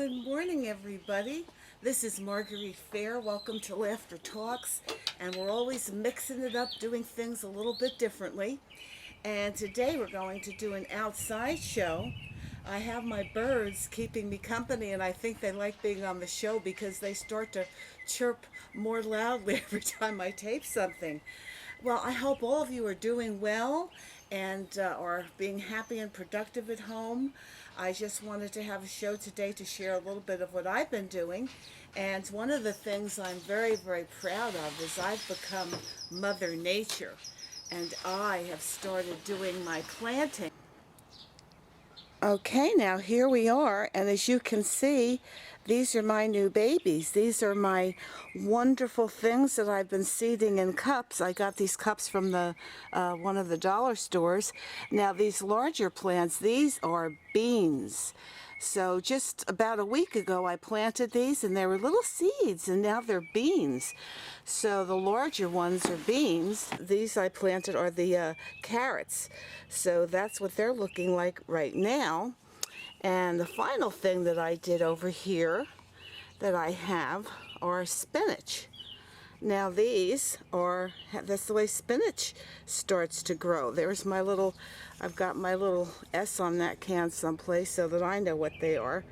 Good morning, everybody. This is Marguerite Fair. Welcome to Laughter Talks. And we're always mixing it up, doing things a little bit differently. And today we're going to do an outside show. I have my birds keeping me company, and I think they like being on the show because they start to chirp more loudly every time I tape something. Well, I hope all of you are doing well and are being happy and productive at home. I just wanted to have a show today to share a little bit of what I've been doing. And one of the things I'm very, very proud of is I've become Mother Nature. And I have started doing my planting. Okay, now here we are, and as you can see, these are my new babies. These are my wonderful things that I've been seeding in cups. I got these cups from the one of the dollar stores. Now these larger plants, these are beans. So just about a week ago I planted these and they were little seeds and now they're beans. So the larger ones are beans. These I planted are the carrots. So that's what they're looking like right now. And the final thing that I did over here that I have are spinach. Now these are, that's the way spinach starts to grow. There's my little, I've got my little S on that can someplace so that I know what they are.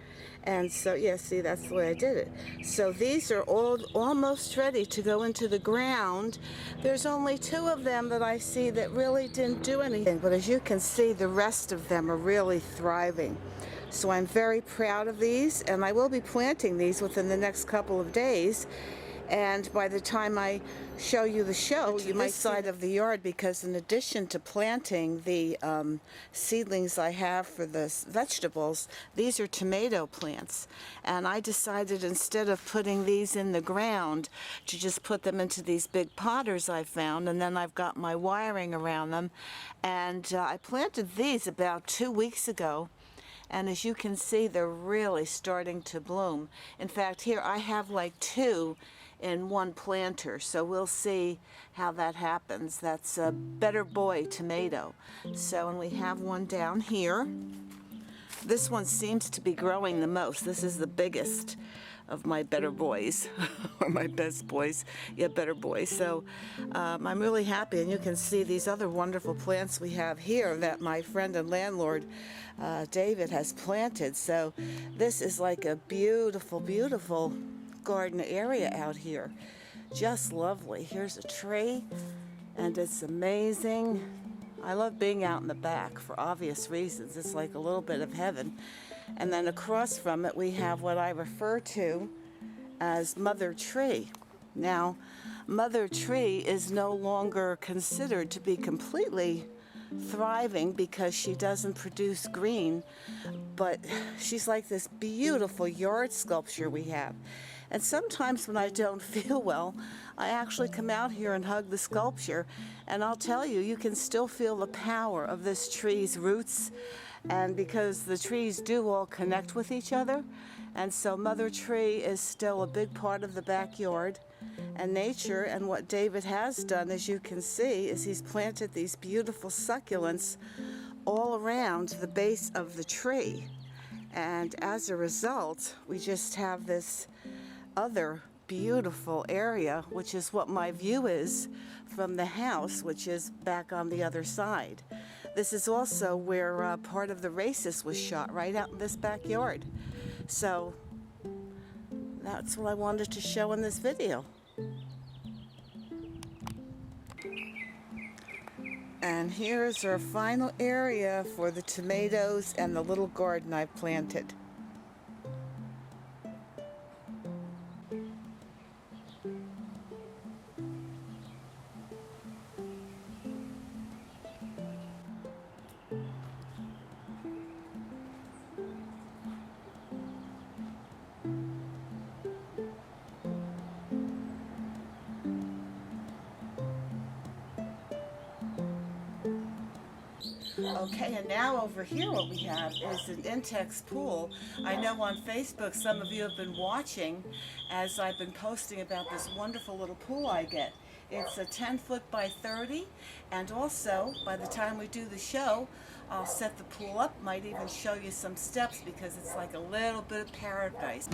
And so, yeah, see, that's the way I did it. So these are all almost ready to go into the ground. There's only 2 of them that I see that really didn't do anything. But as you can see, the rest of them are really thriving. So I'm very proud of these, and I will be planting these within the next couple of days. And by the time I show you the show, you might side of the yard, because in addition to planting the seedlings I have for the vegetables, these are tomato plants. And I decided instead of putting these in the ground to just put them into these big potters I found, and then I've got my wiring around them. And I planted these about 2 weeks ago. And as you can see, they're really starting to bloom. In fact, here I have like 2 in one planter, so we'll see how that happens. That's a Better Boy tomato. So, and we have one down here. This one seems to be growing the most. This is the biggest of my better boys, or my best boys, yeah, better boys. So I'm really happy, and you can see these other wonderful plants we have here that my friend and landlord David has planted. So this is like a beautiful, beautiful garden area out here. Just lovely. Here's a tree, and it's amazing. I love being out in the back for obvious reasons. It's like a little bit of heaven. And then across from it we have what I refer to as Mother Tree. Now, Mother Tree is no longer considered to be completely thriving because she doesn't produce green, but she's like this beautiful yard sculpture we have. And sometimes when I don't feel well, I actually come out here and hug the sculpture, and I'll tell you, you can still feel the power of this tree's roots, and because the trees do all connect with each other, and so Mother Tree is still a big part of the backyard and nature. And what David has done, as you can see, is he's planted these beautiful succulents all around the base of the tree. And as a result, we just have this other beautiful area, which is what my view is from the house, which is back on the other side. This is also where part of the Racist was shot, right out in this backyard. So that's what I wanted to show in this video. And here's our final area for the tomatoes and the little garden I've planted. Okay, and now over here what we have is an Intex pool. I know on Facebook some of you have been watching as I've been posting about this wonderful little pool I get. It's a 10-foot by 30, and also by the time we do the show, I'll set the pool up, might even show you some steps because it's like a little bit of paradise.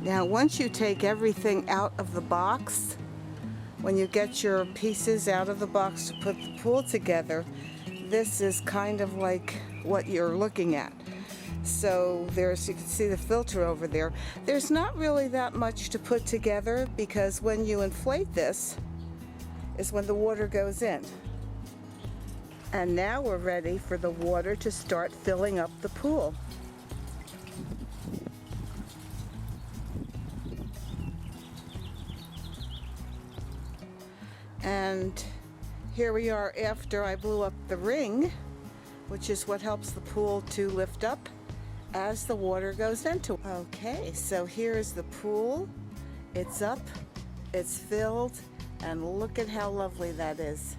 Now once you take everything out of the box, when you get your pieces out of the box to put the pool together, this is kind of like what you're looking at. So you can see the filter over there. There's not really that much to put together because when you inflate this is when the water goes in. And now we're ready for the water to start filling up the pool. And here we are after I blew up the ring, which is what helps the pool to lift up as the water goes into it. Okay, so here is the pool. It's up, it's filled, and look at how lovely that is.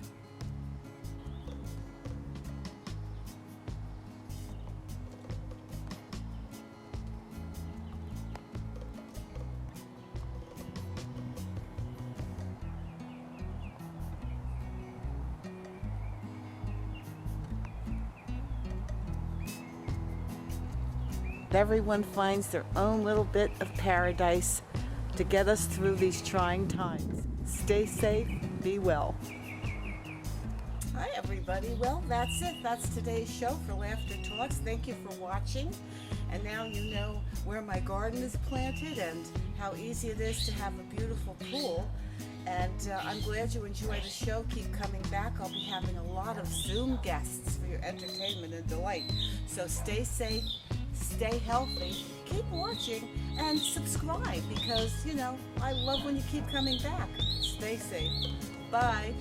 Everyone finds their own little bit of paradise to get us through these trying times. Stay safe, be well. Hi everybody, well that's it. That's today's show for Laughter Talks. Thank you for watching. And now you know where my garden is planted and how easy it is to have a beautiful pool. And I'm glad you enjoy the show. Keep coming back. I'll be having a lot of Zoom guests for your entertainment and delight. So stay safe, stay healthy, keep watching, and subscribe because, you know, I love when you keep coming back. Stay safe. Bye.